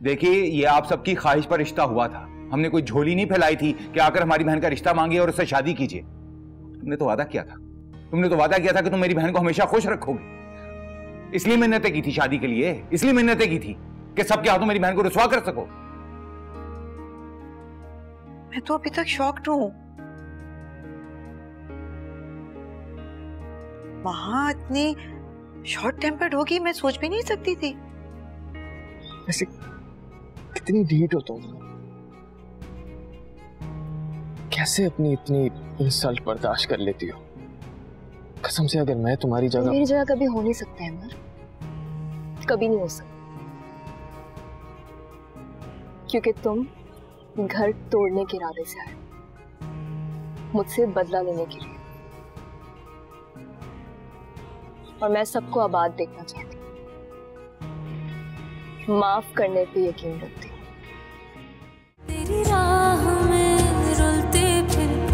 देखिए, ये आप सबकी ख्वाहिश पर रिश्ता हुआ था। हमने कोई झोली नहीं फैलाई थी कि आकर हमारी बहन का रिश्ता मांगे और उससे शादी कीजिए। तुमने तो वादा किया था, कि तुम मेरी बहन को हमेशा खुश रखोगे। इसलिए मिन्नतें की थी शादी के लिए, इसलिए मिन्नतें की थी कि सबके हाथों मेरी बहन को रुसवा कर सको। मैं तो अभी तक शॉक्ड हूं। वहां इतनी शॉर्ट टेम्पर्ड होगी मैं सोच भी नहीं सकती थी। ऐसे कितनी ढीठ हो तुम, कैसे अपनी इतनी इंसल्ट बर्दाश्त कर लेती हो? कसम से अगर मैं तुम्हारी जगह मेरी जगह कभी हो नहीं सकता है अमर, कभी नहीं हो सकता, क्योंकि तुम घर तोड़ने के इरादे से आए, मुझसे बदला लेने के लिए, और मैं सबको आबाद देखना चाहती हूँ, माफ करने पे यकीन रखती हूँ। तेरी राह में रुलते फिरते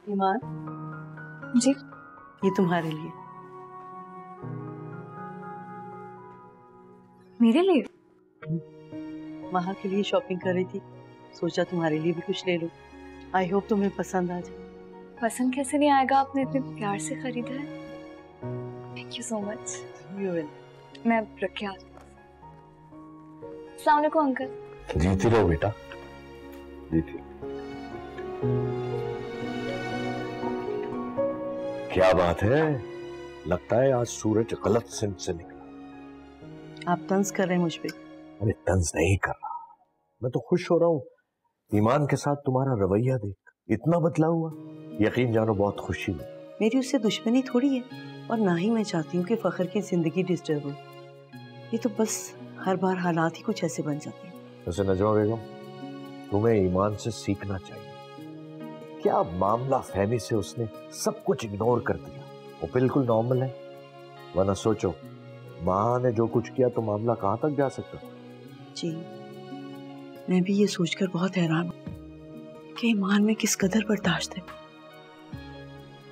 ईमान जी, ये तुम्हारे लिए। मेरे लिए? वहाँ के लिए शॉपिंग कर रही थी, सोचा तुम्हारे लिए भी कुछ ले लो। आई होप तुम्हें पसंद आ जाए। पसंद कैसे नहीं आएगा, आपने इतने प्यार से खरीदा है। Thank you so much. You will. मैं रख के आ जाऊँ। अस्सलाम वालेकुम अंकल। जीती रहो बेटा, जीती। क्या बात है, लगता है आज सूरज गलत सिंह से निकला। आप तंज कर रहे हैं मुझ पे? अरे तंज नहीं कर रहा, मैं तो खुश हो रहा हूँ। ईमान के साथ तुम्हारा रवैया देख इतना बदला हुआ, यकीन जानो बहुत खुशी हुई। मेरी उससे दुश्मनी थोड़ी है, और ना ही मैं चाहती हूँ कि फखर की जिंदगी डिस्टर्ब हो। ये तो बस हर बार हालात ही कुछ ऐसे बन जाते हैं। वैसे नजमा बेगम, तुम्हें ईमान से सीखना चाहिए। क्या मामला फहमी से उसने सब कुछ इग्नोर कर दिया, वो बिल्कुल नॉर्मल है। वरना सोचो, माँ ने जो कुछ किया तो मामला कहाँ तक जा सकता। जी, मैं भी ये सोचकर बहुत हैरान हूँ कि ईमान में किस कदर बर्दाश्त है,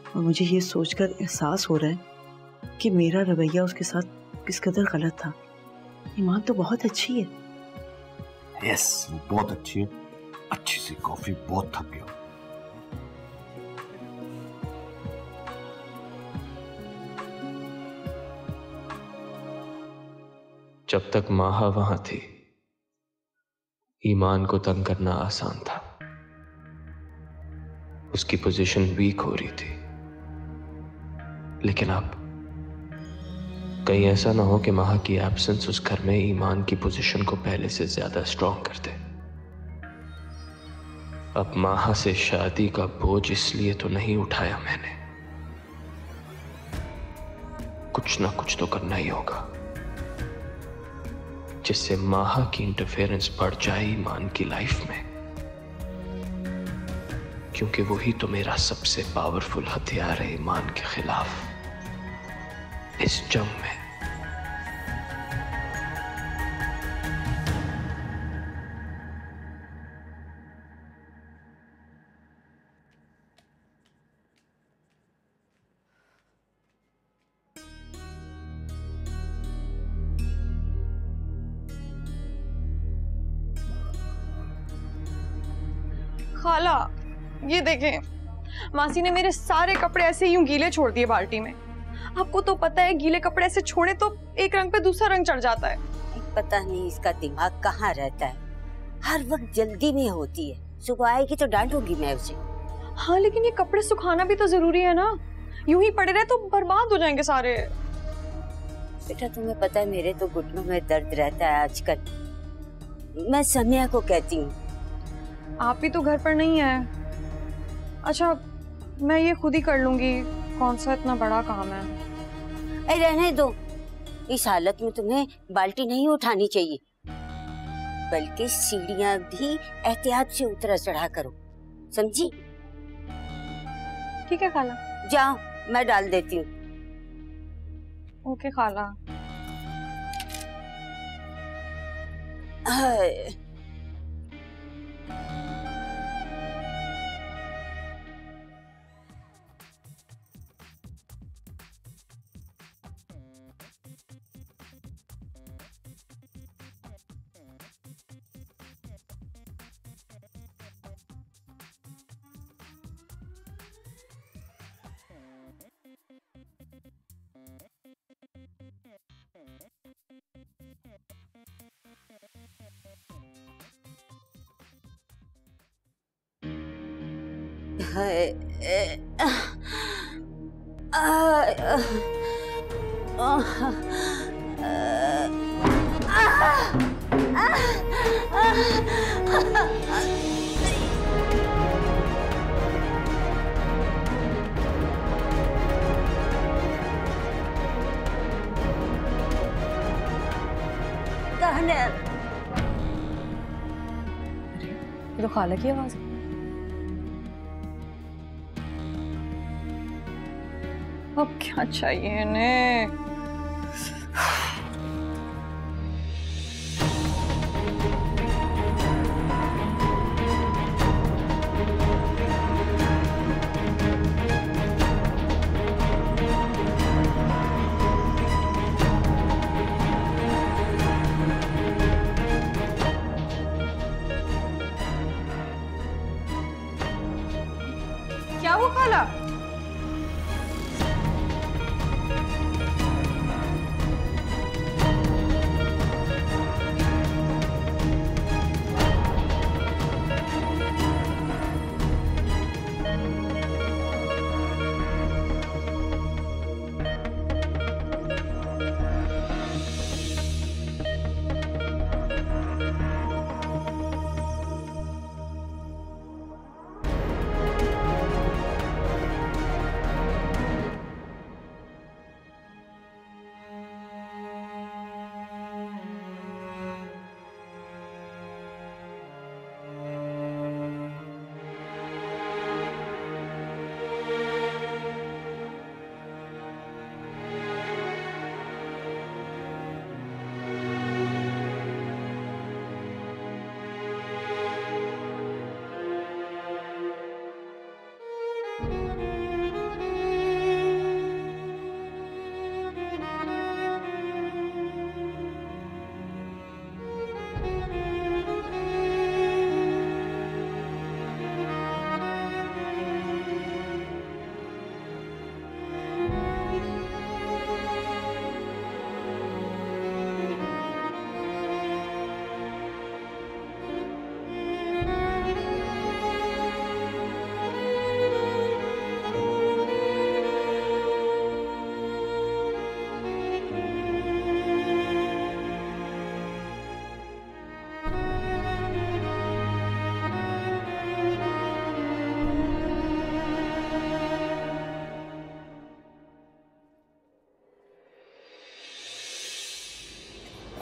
और मुझे ये सोचकर एहसास हो रहा है कि मेरा रवैया उसके साथ किस कदर गलत था। ईमान तो बहुत अच्छी है। यस, बहुत अच्छी है। अच्छी सी कॉफी, बहुत थक गया। जब तक माहा वहां थी, ईमान को तंग करना आसान था। उसकी पोजीशन वीक हो रही थी। लेकिन अब कहीं ऐसा ना हो कि माहा की एब्सेंस उस घर में ईमान की पोजीशन को पहले से ज्यादा स्ट्रॉन्ग कर दे। अब माहा से शादी का बोझ इसलिए तो नहीं उठाया मैंने, कुछ ना कुछ तो करना ही होगा जिससे माहा की इंटरफेरेंस बढ़ जाए ईमान की लाइफ में, क्योंकि वही तो मेरा सबसे पावरफुल हथियार है ईमान के खिलाफ इस जंग में। खाला, ये देखें, मासी ने मेरे सारे कपड़े ऐसे यूं गीले छोड़ दिए बाल्टी में। आपको तो पता है गीले कपड़े ऐसे छोड़े तो एक रंग पे दूसरा रंग चढ़ जाता है। पता नहीं इसका दिमाग कहाँ रहता है, हर वक्त जल्दी में होती है। सुबह आएगी तो डांटूंगी मैं उसे। हाँ, लेकिन ये कपड़े सुखाना भी तो जरूरी है ना, यूं ही पड़े रहे तो बर्बाद हो जाएंगे सारे। बेटा तुम्हें पता है मेरे तो घुटनों में दर्द रहता है आजकल। मैं समिया को कहती हूँ। आप ही तो घर पर नहीं है। अच्छा, मैं ये खुद ही कर लूंगी, कौन सा इतना बड़ा काम है। अरे रहने दो, इस हालत में तुम्हें बाल्टी नहीं उठानी चाहिए, बल्कि सीढ़ियां भी एहतियात से उतरा चढ़ा करो, समझी? ठीक है खाला। जाओ, मैं डाल देती हूँ। ओके खाला। ये तो खाला की आवाज है। अब क्या चाहिए इन्हें? क्या वो खाला?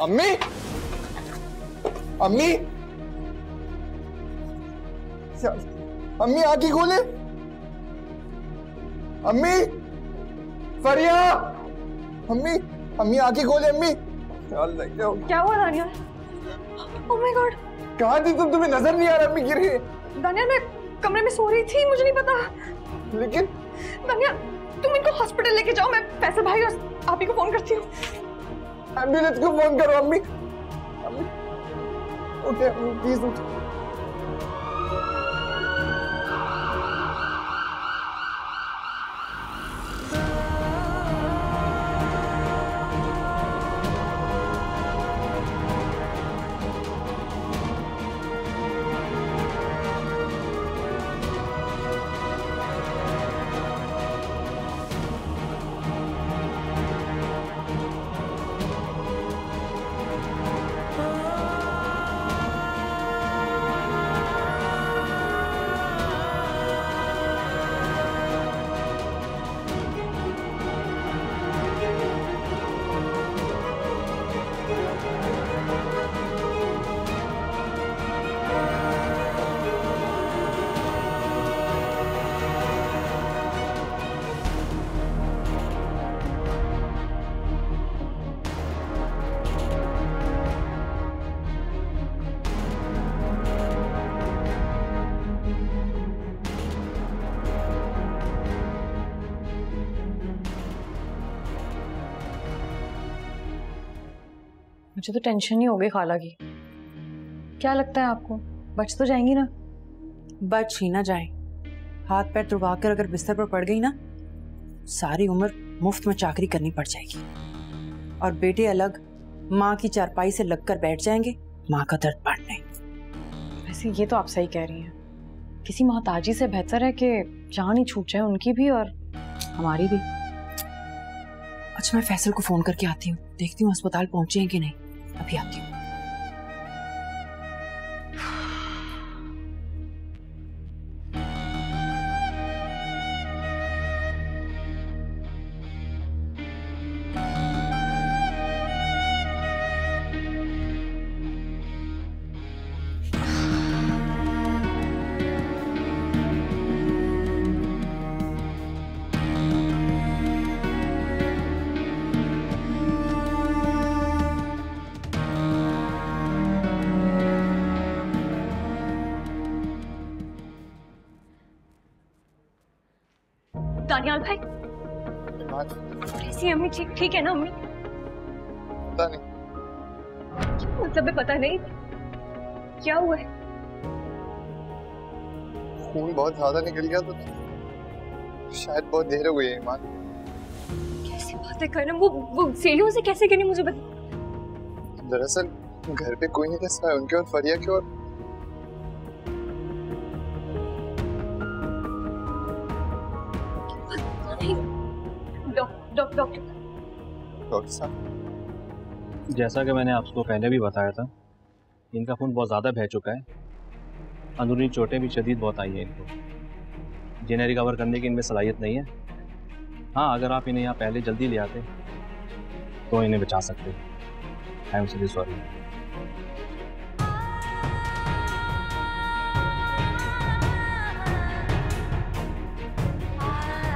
अम्मी, अम्मी, अम्मी आंखें खोले। अम्मी, फरिया, अम्मी, अम्मी आंखें खोले। अम्मी, क्या हुआ दानिया? ओह माय गॉड, कहाँ थी तुम? तुम्हें नजर नहीं आ रहा? अम्मी गिर गई। दानिया मैं कमरे में सो रही थी, मुझे नहीं पता। लेकिन दानिया तुम इनको हॉस्पिटल लेके जाओ, मैं फैसल भाई और आप ही को फोन करती हूँ। एम्बुलेंस को फोन करो। अम्मी, अम्मी, उठे अम्मी, प्लीज उठे। मुझे तो टेंशन ही हो गई खाला की। क्या लगता है आपको, बच तो जाएंगी ना? बच ही ना जाए, हाथ पैर तुड़वा कर अगर बिस्तर पर पड़ गई ना, सारी उम्र मुफ्त में चाकरी करनी पड़ जाएगी। और बेटे अलग माँ की चारपाई से लगकर बैठ जाएंगे, माँ का दर्द बढ़ने। वैसे ये तो आप सही कह रही हैं, किसी मोहताजी से बेहतर है कि जान ही छूट जाए उनकी भी और हमारी भी। अच्छा, मैं फैसल को फोन करके आती हूँ, देखती हूँ अस्पताल पहुंचे हैं कि नहीं। अभी आती हूँ। दानियाल भाई, कैसी है अम्मी? ठीक है ना अम्मी? पता नहीं। मतलब पता नहीं क्या हुआ है? खून बहुत ज्यादा निकल गया तो शायद बहुत देर हो गई है। ईमान, कैसी बातें कर रहे हैं? वो सीढ़ियों से कैसे गिरी मुझे बता। दरअसल घर पे कोई नहीं था सिवाय उनके और फरिया के। और डॉक्टर साहब, जैसा कि मैंने आपको पहले भी बताया था, इनका खून बहुत ज़्यादा बह चुका है। अंदरूनी चोटें भी शदीद बहुत आई हैं इनको, जिन्हें रिकवर करने की इनमें सलाहियत नहीं है। हाँ, अगर आप इन्हें यहाँ पहले जल्दी ले आते तो इन्हें बचा सकते। I am sorry sorry.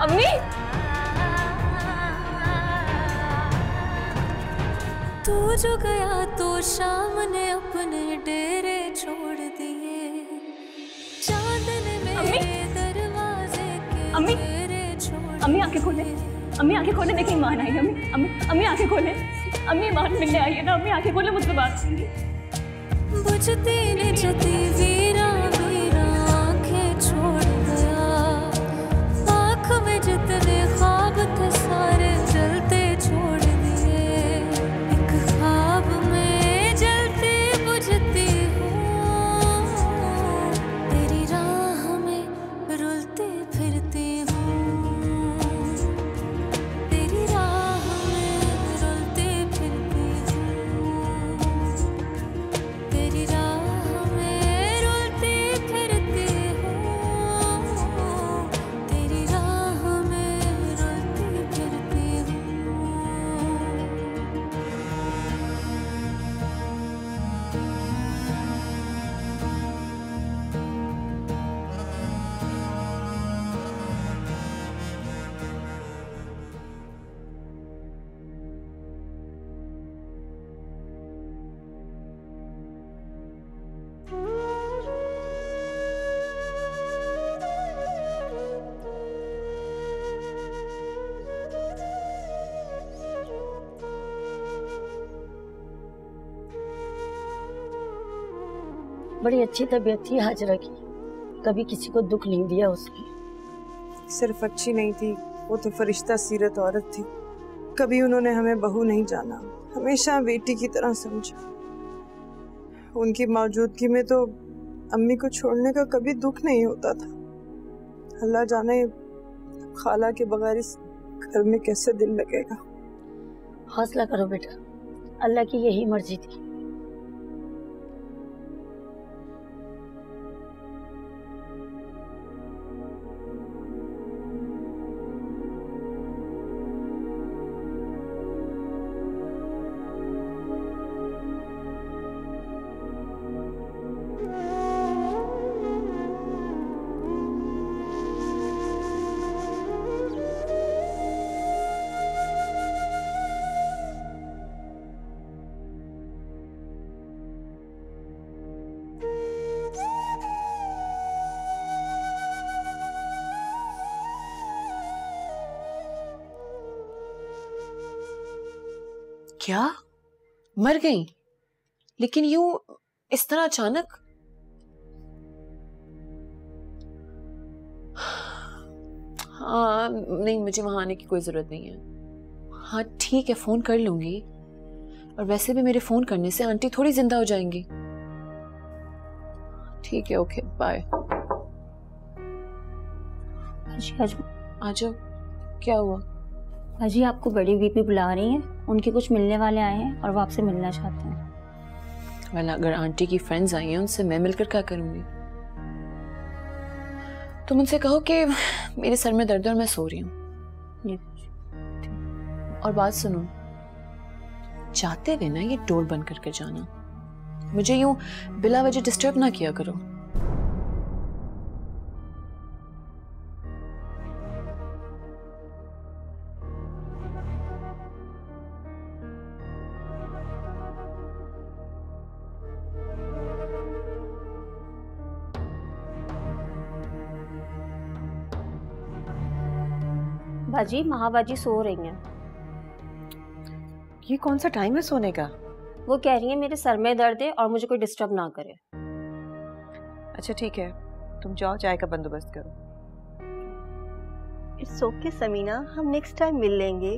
अम्मी, तू जो गया तो शाम ने अपने डेरे छोड़ दिए, चांद ने मेरे दरवाजे के डेरे छोड़। अम्मी आंखें खोले, अम्मी आंखें खोले, देखिए ईमान आई है। अम्मी आंखें खोले, अम्मी ईमान मिलने आई है ना। अम्मी आंखें खोले, मुझसे बात कीजिए। बुझती ने जती वीरा वीरा आंखें छोड़ गया, आँख में जितने ख्वाब थे सारे जलते छोड़ दिए। एक ख्वाब में जलती बुझती हूँ, तेरी राह में रुलती फिरती हूँ, तेरी राह में रुलती फिरती हूँ, तेरी राह में रुलती फिरती हूँ, तेरी राह में रुलती फिरती हूँ। बड़ी अच्छी तबीयत थी हाजरा की, कभी किसी को दुख नहीं दिया उसने। सिर्फ अच्छी नहीं थी, वो तो फरिश्ता सीरत औरत थी। कभी उन्होंने हमें बहू नहीं जाना, हमेशा बेटी की तरह समझा। उनकी मौजूदगी में तो अम्मी को छोड़ने का कभी दुख नहीं होता था। अल्लाह जाने खाला के बगैर इस घर में कैसे दिल लगेगा। हौसला करो बेटा, अल्लाह की यही मर्जी थी। क्या मर गई? लेकिन यूं इस तरह अचानक? हाँ नहीं, मुझे वहां आने की कोई जरूरत नहीं है। हाँ ठीक है, फोन कर लूंगी। और वैसे भी मेरे फोन करने से आंटी थोड़ी जिंदा हो जाएंगी। ठीक है, ओके बाय। आ जाओ। क्या हुआ? अजी आपको बड़ी बीपी बुला रही हैं, उनके कुछ मिलने वाले आए हैं और वो आपसे मिलना चाहते हैं। वाला अगर आंटी की फ्रेंड्स आई हैं उनसे मैं मिलकर क्या करूंगी? तुम उनसे कहो कि मेरे सर में दर्द है और मैं सो रही हूँ। और बात सुनो, चाहते हुए ना ये डोर बंद करके जाना, मुझे यूं बिला वजह डिस्टर्ब ना किया करो। बाजी, महाबाजी सो रही हैं। ये कौन सा टाइम है सोने का? वो कह रही है मेरे सर में दर्द है और मुझे कोई डिस्टर्ब ना करे। अच्छा ठीक है, तुम जाओ चाय का बंदोबस्त करो। इट्स ओके समीना, हम नेक्स्ट टाइम मिल लेंगे।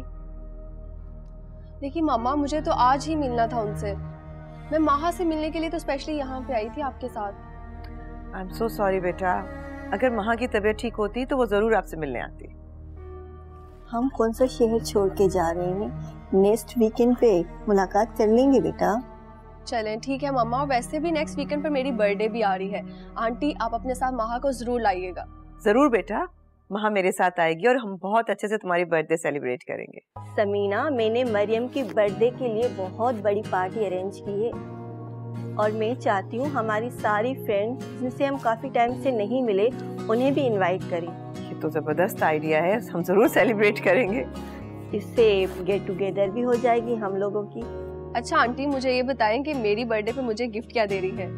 देखिए मामा, मुझे तो आज ही मिलना था उनसे। मैं माहा से मिलने के लिए तो स्पेशली यहाँ पे आई थी आपके साथ। आई एम सो सॉरी बेटा, अगर माहा की तबीयत ठीक होती तो वो जरूर आपसे मिलने आती। हम कौन सा शहर छोड़ के जा रहे हैं, नेक्स्ट वीकेंड पे मुलाकात कर लेंगे बेटा। चलें ठीक है मामा, वैसे भी नेक्स्ट वीकेंड पर मेरी बर्थडे भी आ रही है। आंटी आप अपने साथ माहा को जरूर लाइएगा। जरूर बेटा, माहा मेरे साथ आएगी और हम बहुत अच्छे से तुम्हारी बर्थडे सेलिब्रेट करेंगे। समीना, मैंने मरियम की बर्थडे के लिए बहुत बड़ी पार्टी अरेंज की है और मैं चाहती हूँ हमारी सारी फ्रेंड्स जिनसे हम काफी टाइम से नहीं मिले उन्हें भी इनवाइट करें। ये तो जबरदस्त आइडिया है, हम जरूर सेलिब्रेट करेंगे। इससे गेट टुगेदर भी हो जाएगी हम लोगों की। अच्छा आंटी, मुझे ये बताएं कि मेरी बर्थडे पे मुझे गिफ्ट क्या दे रही है?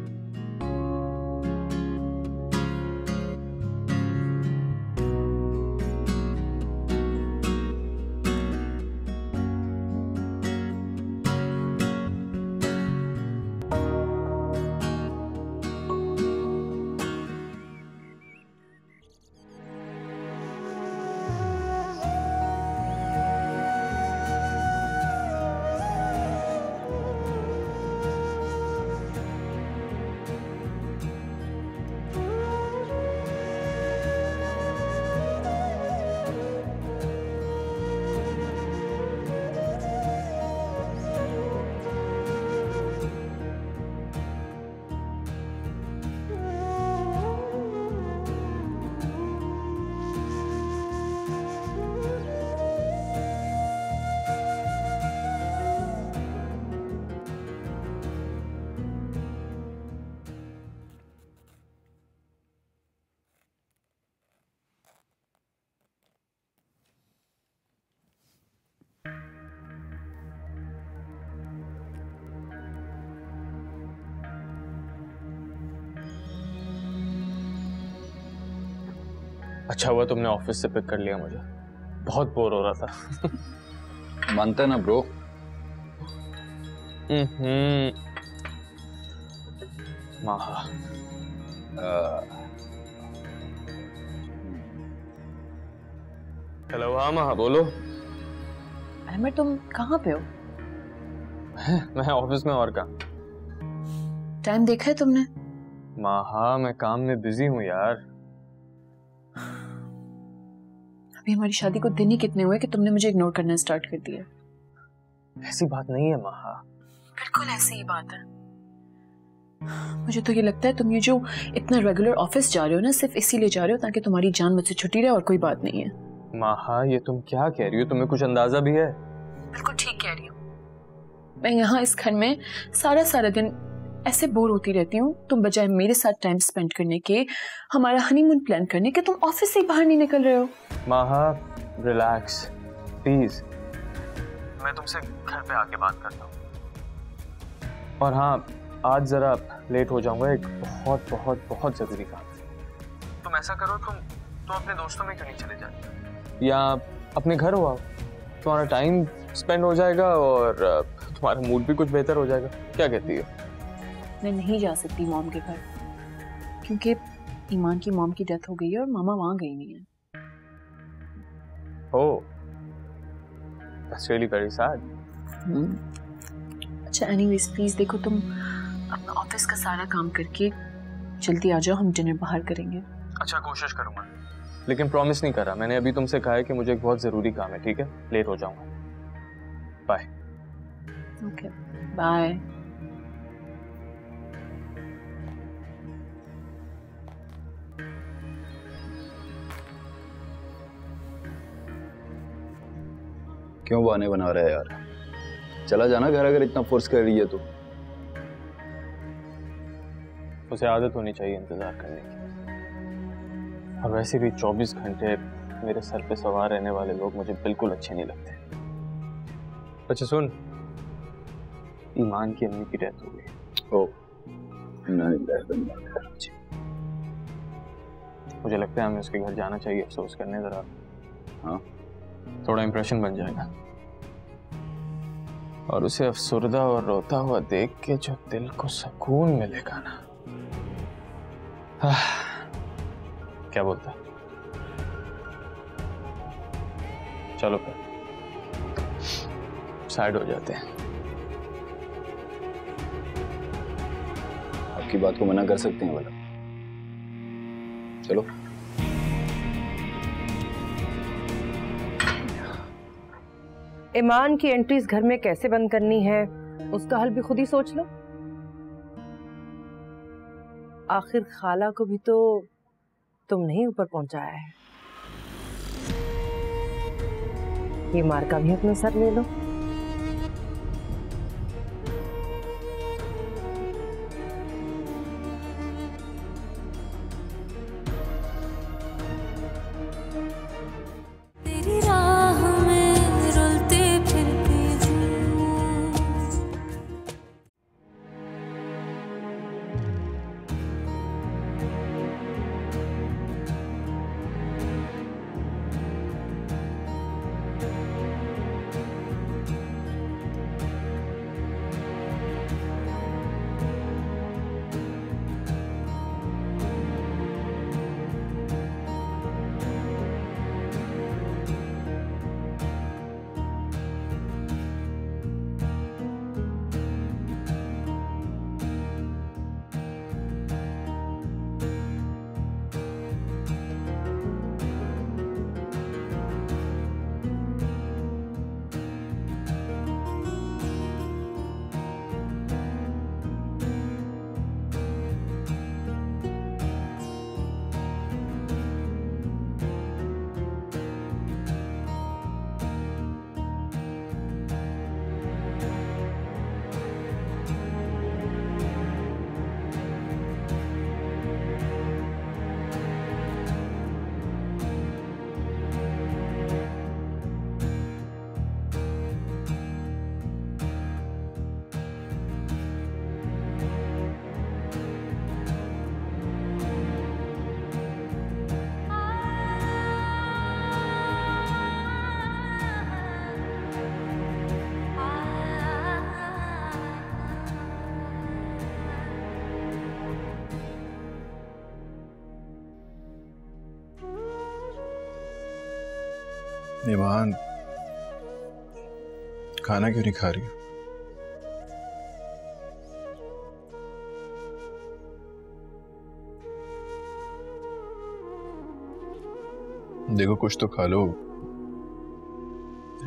अच्छा हुआ तुमने ऑफिस से पिक कर लिया, मुझे बहुत बोर हो रहा था। मानता ना ब्रो? माहा, हेलो। हाँ माहा बोलो। अहमद तुम कहाँ पे हो? मैं ऑफिस में, और का टाइम देखा है तुमने? माहा मैं काम में बिजी हूँ यार। अभी हमारी शादी को दिन ही कितने हुए कि तुमने मुझे इग्नोर करना स्टार्ट कर दिया। ऐसी बात नहीं है माहा। बिल्कुल ऐसी ही बात है। मुझे तो ये लगता है तुम ये जो इतना रेगुलर ऑफिस जा रहे हो ना, सिर्फ इसीलिए जा रहे हो ताकि तुम्हारी जान मुझसे छुट्टी रहे, और कोई बात नहीं है। माहा ये तुम क्या कह रही हो? तुम्हें कुछ अंदाजा भी है? बिल्कुल ठीक कह रही हूँ। मैं यहाँ इस घर में सारा दिन ऐसे बोर होती रहती हूँ, तुम बजाय मेरे साथ टाइम स्पेंड करने के, हमारा हनीमून प्लान करने के, तुम ऑफिस से बाहर नहीं निकल रहे हो। माहा रिलैक्स प्लीज, मैं तुमसे घर पे आके बात करता हूँ। और हाँ, आज जरा लेट हो जाऊंगा, एक बहुत बहुत बहुत जरूरी काम। तुम ऐसा करो, तुम अपने दोस्तों में क्यों नहीं चले जाते, या अपने घर हो आओ, तुम्हारा टाइम स्पेंड हो जाएगा और तुम्हारा मूड भी कुछ बेहतर हो जाएगा। क्या कहती हो? मैं नहीं जा सकती मॉम के घर, क्योंकि ईमान की मॉम की डेथ हो गई है और मामा वहां गई नहीं है। Oh, that's really very sad. अच्छा एनीवेज प्लीज देखो, तुम अपना ऑफिस का सारा काम करके जल्दी आ जाओ, हम डिनर बाहर करेंगे। अच्छा कोशिश करूंगा। लेकिन प्रॉमिस नहीं करा। मैंने अभी तुमसे कहा है कि मुझे एक बहुत ज़रूरी काम है, ठीक है? लेट हो जाऊंगा। बाय। Okay, bye. क्यों बहाने बना रहा है यार? चला जाना घर, अगर इतना फोर्स कर रही है तो। उसे आदत होनी चाहिए इंतजार करने की। और वैसे भी 24 घंटे मेरे सर पे सवार रहने वाले लोग मुझे बिल्कुल अच्छे नहीं लगते। अच्छा सुन, ईमान की अम्मी की डेथ हो गई। ओ, मुझे लगता है हमें उसके घर जाना चाहिए अफसोस करने जरा। हाँ, थोड़ा इंप्रेशन बन जाएगा। और उसे अफसुर्दा और रोता हुआ देख के जो दिल को सुकून मिलेगा ना। क्या बोलता है? चलो फिर साइड हो जाते हैं। आपकी बात को मना कर सकते हैं वाला? चलो। ईमान की एंट्रीज घर में कैसे बंद करनी है उसका हल भी खुद ही सोच लो। आखिर खाला को भी तो तुमने ही ऊपर पहुंचाया है। ये मार का भी अपने सर ले लो। तेरी राह में रुलते फिरती हूँ। ईमान, खाना क्यों नहीं खा रही? देखो कुछ तो खा लो,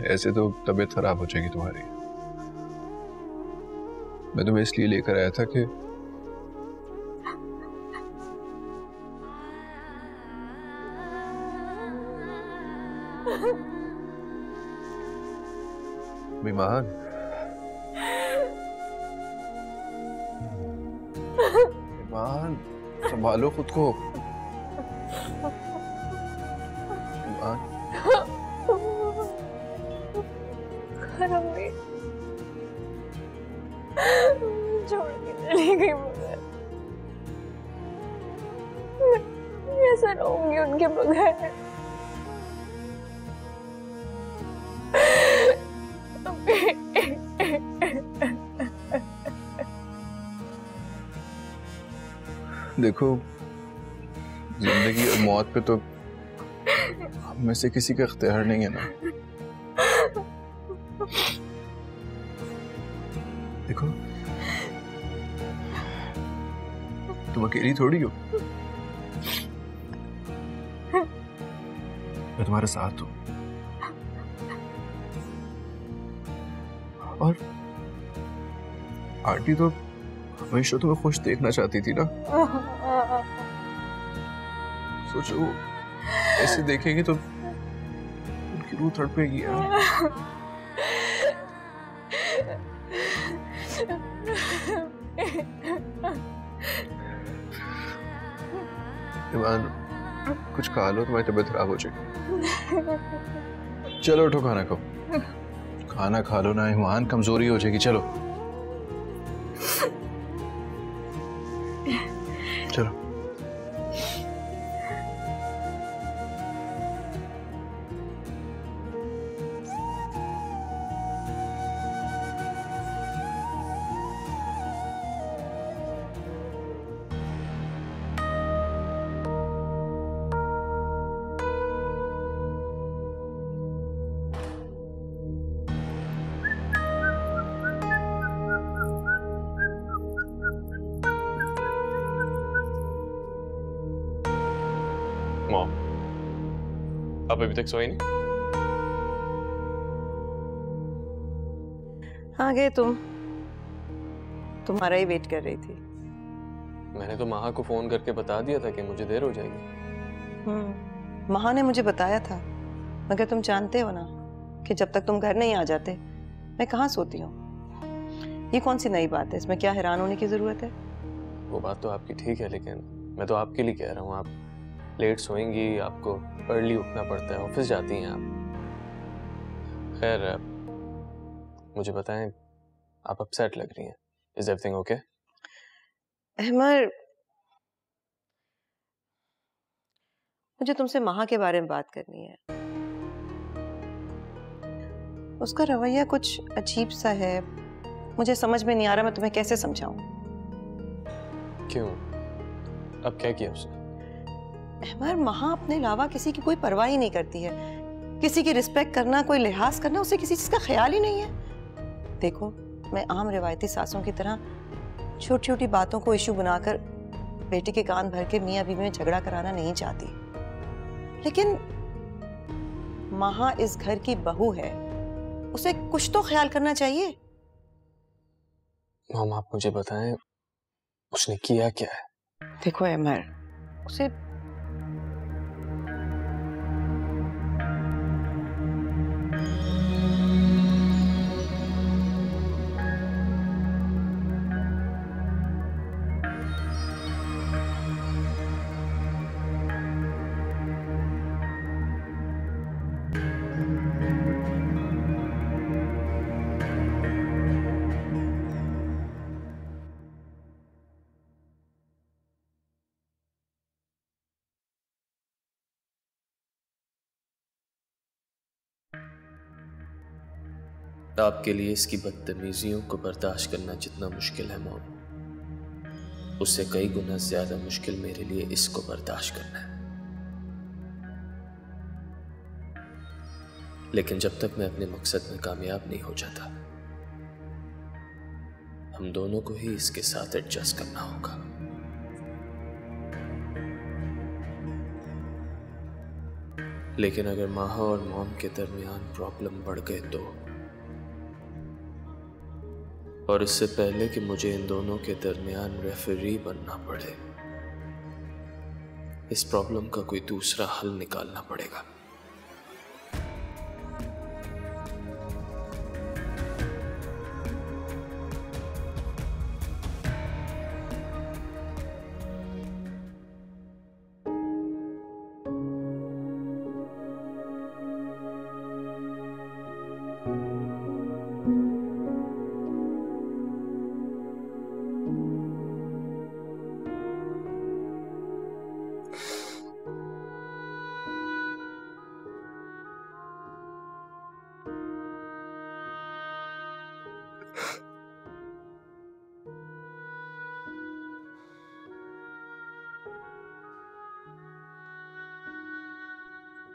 ऐसे तो तबीयत खराब हो जाएगी तुम्हारी। मैं तुम्हें इसलिए लेकर आया था कि ईमान, ईमान संभालो खुद को। ईमान, छोड़ के चली गई मुझे। मैं ऐसा रहूंगी उनके बगैर। देखो, जिंदगी और मौत पे तो हम में से किसी का इख्तियार नहीं है ना। देखो, तुम अकेली थोड़ी हो। तुम्हारे साथ हूं। और आंटी तो हमेशा तुम्हें खुश देखना चाहती थी ना। सोचो ऐसे देखेंगे तो उनकी रूह तड़पेगी यार। ईमान, कुछ खा लो, तुम्हारी तबीयत खराब हो जाएगी। चलो उठो, खाना खाओ। खाना खा लो ना ईमान, कमजोरी हो जाएगी। चलो चलो। मॉम, आप अभी तक सोई नहीं? हाँ गए तुम, तुम्हारा ही वेट कर रही थी। मैंने तो महा को फोन करके बता दिया था कि मुझे देर हो जाएगी। महा ने मुझे बताया था, मगर तुम जानते हो ना कि जब तक तुम घर नहीं आ जाते मैं कहाँ सोती हूँ। ये कौन सी नई बात है, इसमें क्या हैरान होने की जरूरत है। वो बात तो आपकी ठीक है, लेकिन मैं तो आपके लिए कह रहा हूँ। आप लेट सोएंगी, आपको अर्ली उठना पड़ता है, ऑफिस जाती हैं आप। खैर, मुझे बताएं, आप अपसेट लग रही हैं। Is everything okay? अहमर, मुझे तुमसे महा के बारे में बात करनी है। उसका रवैया कुछ अजीब सा है, मुझे समझ में नहीं आ रहा मैं तुम्हें कैसे समझाऊं। क्यों? अब क्या किया उसने? अहमर, महा अपने अलावा किसी की कोई परवाह ही नहीं करती है। किसी की रिस्पेक्ट करना, कोई लिहाज करना, उसे किसी चीज का ख्याल ही नहीं है। देखो, मैं आम रिवायती सासों की तरह छोटी छोटी बातों को इशू बनाकर बेटी के कान भर के मियां बीवी में झगड़ा कराना नहीं चाहती, लेकिन महा इस घर की बहू है, उसे कुछ तो ख्याल करना चाहिए। मॉम, आप मुझे बताएं, उसने किया क्या है? देखो अहमर, उसे आपके लिए इसकी बदतमीजियों को बर्दाश्त करना जितना मुश्किल है मॉम, उससे कई गुना ज्यादा मुश्किल मेरे लिए इसको बर्दाश्त करना है। लेकिन जब तक मैं अपने मकसद में कामयाब नहीं हो जाता, हम दोनों को ही इसके साथ एडजस्ट करना होगा। लेकिन अगर माहा और मॉम के दरमियान प्रॉब्लम बढ़ गए तो, और इससे पहले कि मुझे इन दोनों के दरमियान रेफरी बनना पड़े, इस प्रॉब्लम का कोई दूसरा हल निकालना पड़ेगा।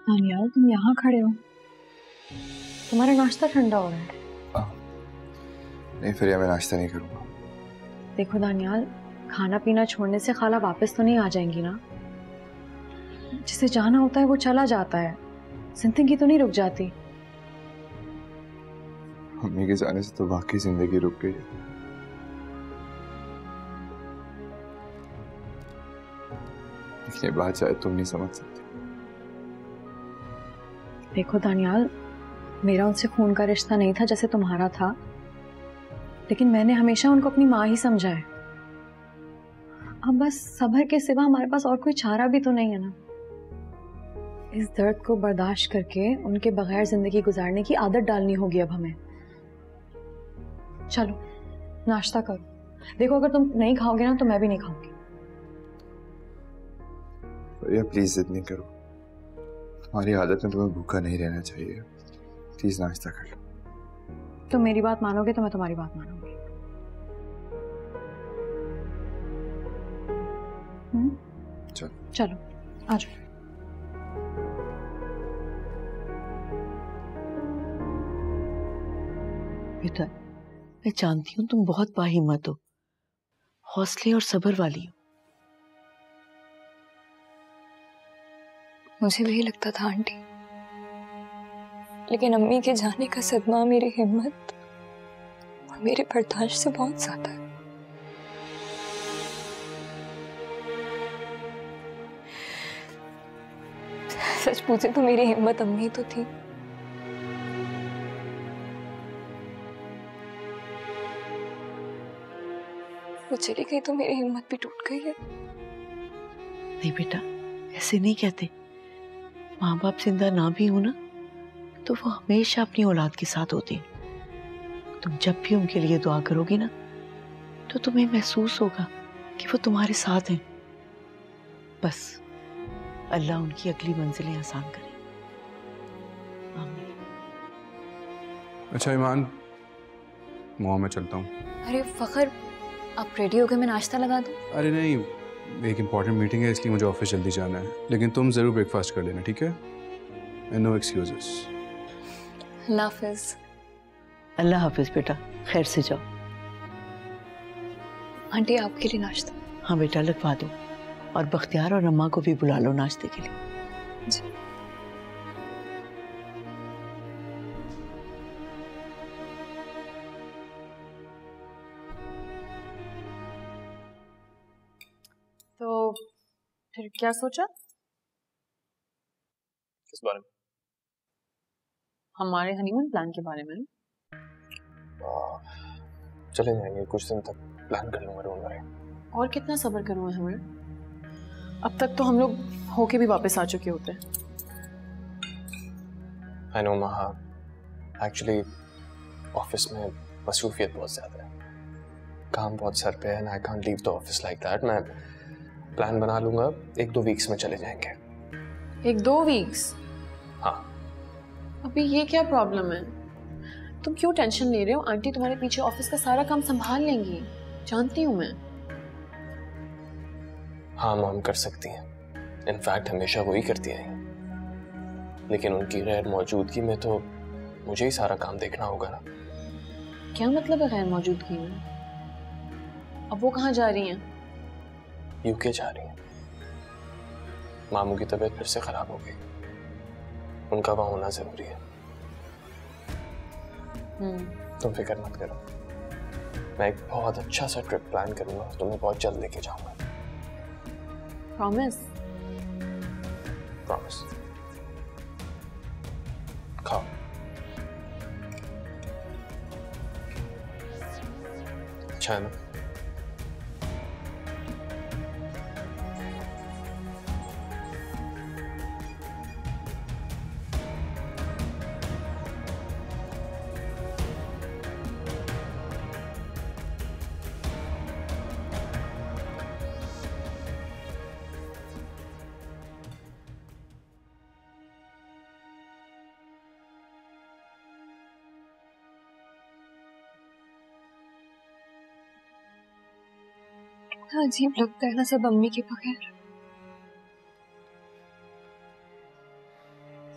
दानियाल, तुम यहाँ खड़े हो, तुम्हारा नाश्ता ठंडा हो रहा है। नहीं फिर मैं नाश्ता नहीं करूँगा। देखो दानियाल, खाना पीना छोड़ने से खाला वापस तो नहीं आ जाएंगी ना। जिसे जाना होता है वो चला जाता है, जिंदगी तो नहीं रुक जाती। मम्मी के जाने से तो वाकई जिंदगी रुक गई है। ये बात शायद तुम नहीं समझ सकते। देखो दानियाल, मेरा उनसे खून का रिश्ता नहीं था जैसे तुम्हारा था, लेकिन मैंने हमेशा उनको अपनी माँ ही समझा है। अब बस सब्र के सिवा हमारे पास और कोई चारा भी तो नहीं है ना। इस दर्द को बर्दाश्त करके उनके बगैर जिंदगी गुजारने की आदत डालनी होगी अब हमें। चलो नाश्ता करो। देखो अगर तुम नहीं खाओगे ना तो मैं भी नहीं खाऊंगी। भैया प्लीज जिद नहीं करो, तुम्हारी आदत में तुम्हें भूखा नहीं रहना चाहिए। प्लीज नाश्ता कर लो। तुम मेरी बात मानोगे तो मैं तुम्हारी बात मानूंगी। चलो आ जाओ। बेटा मैं जानती हूँ तुम बहुत बाहिम्मत हो, हौसले और सब्र वाली हो। मुझे भी लगता था आंटी, लेकिन अम्मी के जाने का सदमा मेरी हिम्मत और मेरे बर्दाश्त से बहुत ज्यादा है। सच पूछे तो मेरी हिम्मत अम्मी तो थी, वो चली गई तो मेरी हिम्मत भी टूट गई है। नहीं बेटा ऐसे नहीं कहते, माँ बाप जिंदा ना भी हो ना तो वो हमेशा अपनी औलाद के साथ होती है। तुम जब भी उनके लिए दुआ करोगी ना तो तुम्हें महसूस होगा कि वो तुम्हारे साथ हैं। बस अल्लाह उनकी अगली मंजिलें आसान करे। आमीन। अच्छा ईमान, मैं चलता हूँ। अरे फखर, आप रेडी हो गए? मैं नाश्ता लगा दूं? अरे नहीं, एक इम्पॉर्टेंट मीटिंग है इसलिए मुझे ऑफिस जल्दी जाना है, लेकिन तुम जरूर ब्रेकफास्ट कर लेना, ठीक है? And no excuses. अल्लाह हाफिज। अल्लाह हाफिज बेटा, खैर से जाओ। आंटी आपके लिए नाश्ता। हाँ बेटा लगवा दो, और बख्तियार और अम्मा को भी बुला लो नाश्ते के लिए। जी। तो फिर क्या सोचा? किस बारे में? हमारे हनीमून प्लान के बारे में। चले जाएंगे, कुछ दिन तक प्लान कर लूंगा। Don't worry. और कितना सब्र करूँ हमें? अब तक तो हम लोग होके भी वापस आ चुके होते हैं। आई नो महा, एक्चुअली ऑफिस में मसरूफियत बहुत ज़्यादा है, काम बहुत सर पे है, and I can't leave the office like that. मैं प्लान बना लूंगा, 1-2 वीक्स में चले जाएंगे। 1-2 वीक्स? हाँ। अभी ये क्या प्रॉब्लम है? तुम क्यों टेंशन ले रहे हो? आंटी तुम्हारे पीछे ऑफिस का सारा काम संभाल लेंगी, जानती हूँ मैं। हाँ मॉम कर सकती हैं, इनफैक्ट हमेशा वही करती आई, लेकिन उनकी गैर मौजूदगी में तो मुझे ही सारा काम देखना होगा ना। क्या मतलब है गैर मौजूदगी में? अब वो कहाँ जा रही हैं? यूके जा रही हैं। मामू की तबीयत फिर से खराब हो गई, उनका वहाँ होना जरूरी है। तुम फिक्र मत करो, मैं एक बहुत अच्छा सा ट्रिप प्लान करूंगा, तुम्हें बहुत जल्द लेके जाऊंगा। प्रॉमिस? प्रॉमिस। खाओ। अच्छा है ना? कितना अजीब लगता है ना सब अम्मी के बगैर।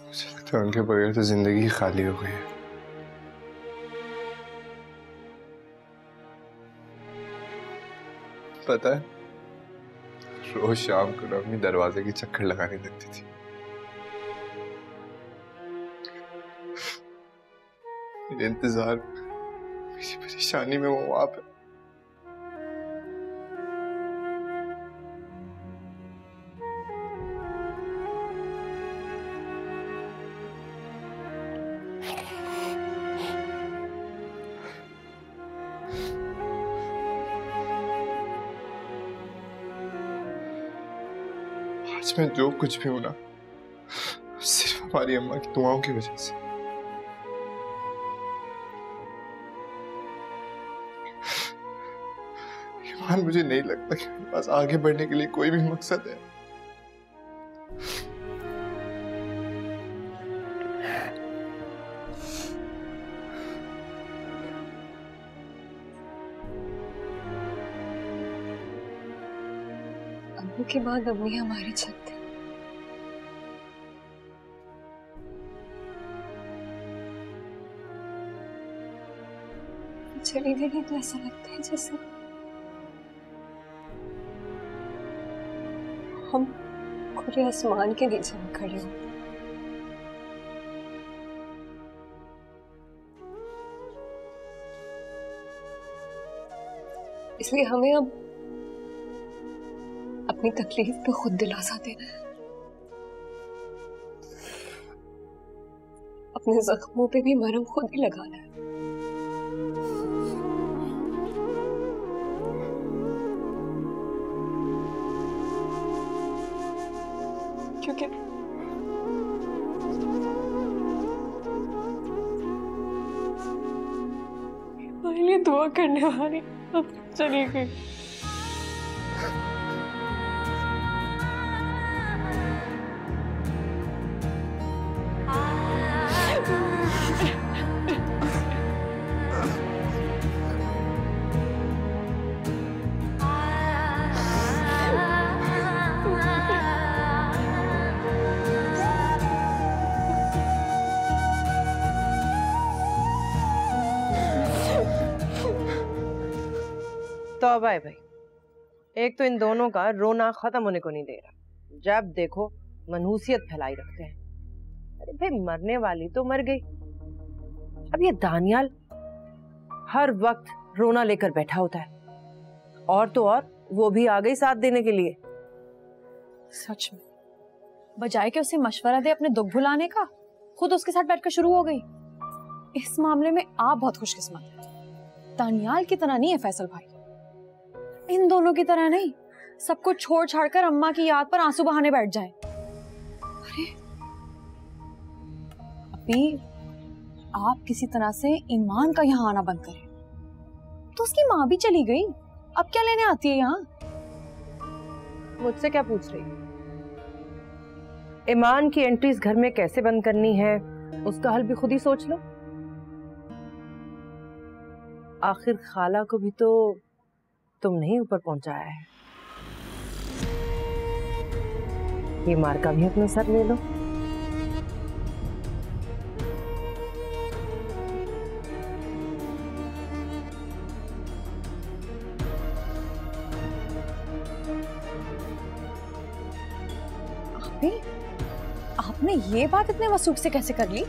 मुझे लगता है उनके बगैर तो जिंदगी खाली हो गई है। पता है, रोज शाम को ना अपनी दरवाजे की चक्कर लगाने लगती थी। मेरे इंतजार, मेरी परेशानी में वो आप है। आज मैं जो कुछ भी हूं ना, सिर्फ हमारी अम्मा की दुआओं की वजह से। ईमान, मुझे नहीं लगता कि मेरे पास आगे बढ़ने के लिए कोई भी मकसद है। अम्मू के बाद अम्मी हमारी छत थी। चली गई तो ऐसा लगता है जैसे हम खुले आसमान के नीचे में खड़े हो। इसलिए हमें अब अपनी तकलीफ पे खुद दिलासा देना है, अपने जख्मों पे भी मरहम खुद ही लगाना है। क्योंकि पहले दुआ करने वाली अब चली गई। तौबा है भाई, एक तो इन दोनों का रोना खत्म होने को नहीं दे रहा। जब देखो मनहूसियत फैलाई रखते हैं। अरे भाई, मरने वाली तो मर गई, अब ये दानियाल हर वक्त रोना लेकर बैठा होता है। और तो और वो भी आ गई साथ देने के लिए। सच में बजाय के उसे मशवरा दे अपने दुख भुलाने का, खुद उसके साथ बैठकर शुरू हो गई। इस मामले में आप बहुत खुशकिस्मत हैं। दानियाल की तरह नहीं है फैसल भाई, इन दोनों की तरह नहीं, सब कुछ छोड़ छाड़ कर अम्मा की याद पर आंसू बहाने बैठ जाए। अरे अभी आप किसी तरह से ईमान का यहाँ आना बंद करें। तो उसकी माँ भी चली गई, अब क्या लेने आती है यहाँ? मुझसे क्या पूछ रही? ईमान की एंट्री इस घर में कैसे बंद करनी है, उसका हल भी खुद ही सोच लो। आखिर खाला को भी तो तुम नहीं ऊपर पहुंचाया है। ये मार का भी अपना सर ले लो। आपने ये बात इतने वसूख से कैसे कर ली?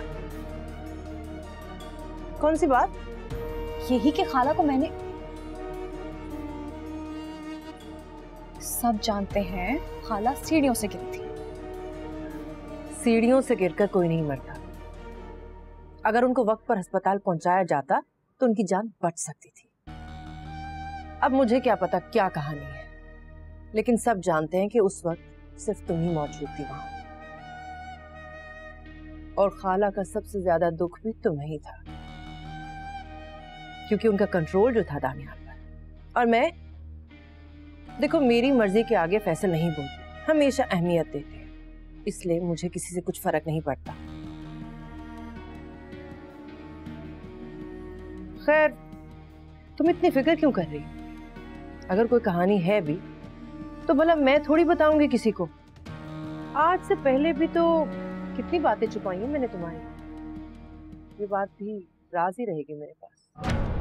कौन सी बात? यही कि खाला को मैंने, सब जानते हैं खाला सीढ़ियों से गिरी थी। सीढ़ियों से गिरकर कोई नहीं मरता। अगर उनको वक्त पर अस्पताल पहुंचाया जाता तो उनकी जान बच सकती थी। अब मुझे क्या पता क्या कहानी है, लेकिन सब जानते हैं कि उस वक्त सिर्फ तुम ही मौजूद थी वहां। और खाला का सबसे ज्यादा दुख भी तुम्हें ही था, क्योंकि उनका कंट्रोल जो था दानियाल पर। और मैं, देखो, मेरी मर्जी के आगे फैसल नहीं बोलते, हमेशा अहमियत देते हैं, इसलिए मुझे किसी से कुछ फर्क नहीं पड़ता। खैर, तुम इतनी फिक्र क्यों कर रही? अगर कोई कहानी है भी तो भला मैं थोड़ी बताऊंगी किसी को। आज से पहले भी तो कितनी बातें छुपाई हैं मैंने तुम्हारी। ये बात भी राज ही रहेगी मेरे पास।